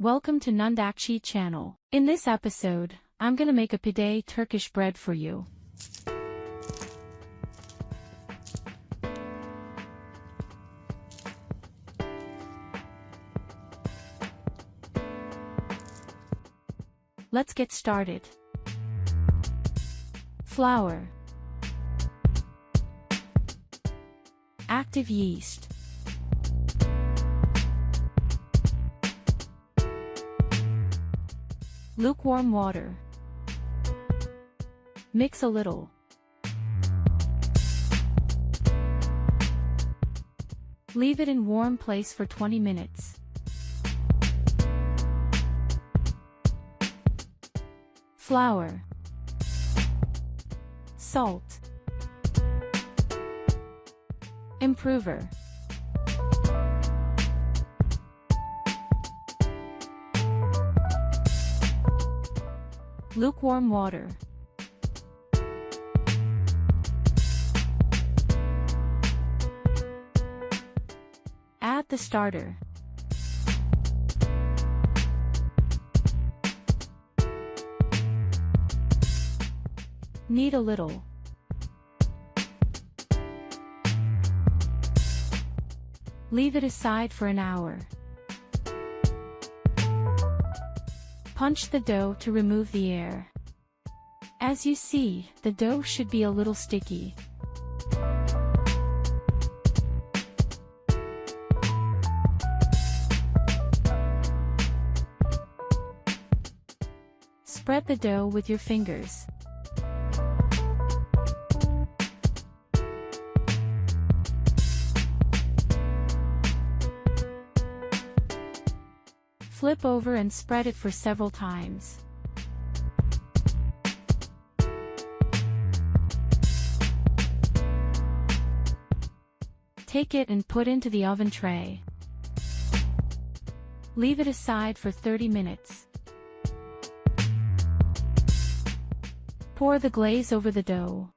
Welcome to Nandakchi channel. In this episode, I'm gonna make a pide Turkish bread for you. Let's get started. Flour, active yeast, lukewarm water. Mix a little. Leave it in warm place for 20 minutes. Flour, salt, improver, lukewarm water, add the starter, knead a little, leave it aside for an hour. Punch the dough to remove the air. As you see, the dough should be a little sticky. Spread the dough with your fingers. Flip over and spread it for several times. Take it and put into the oven tray. Leave it aside for 30 minutes. Pour the glaze over the dough.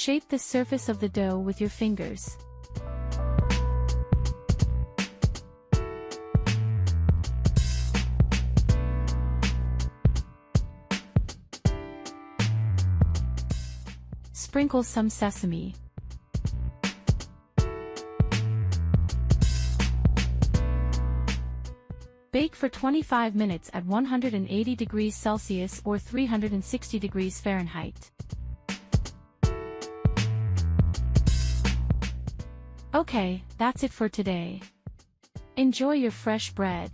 Shape the surface of the dough with your fingers. Sprinkle some sesame. Bake for 25 minutes at 180 degrees Celsius or 360 degrees Fahrenheit. Okay, that's it for today. Enjoy your fresh bread.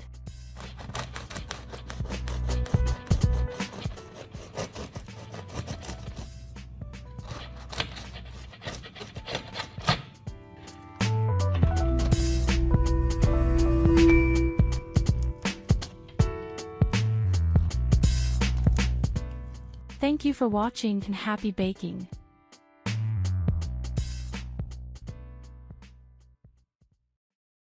Thank you for watching and happy baking.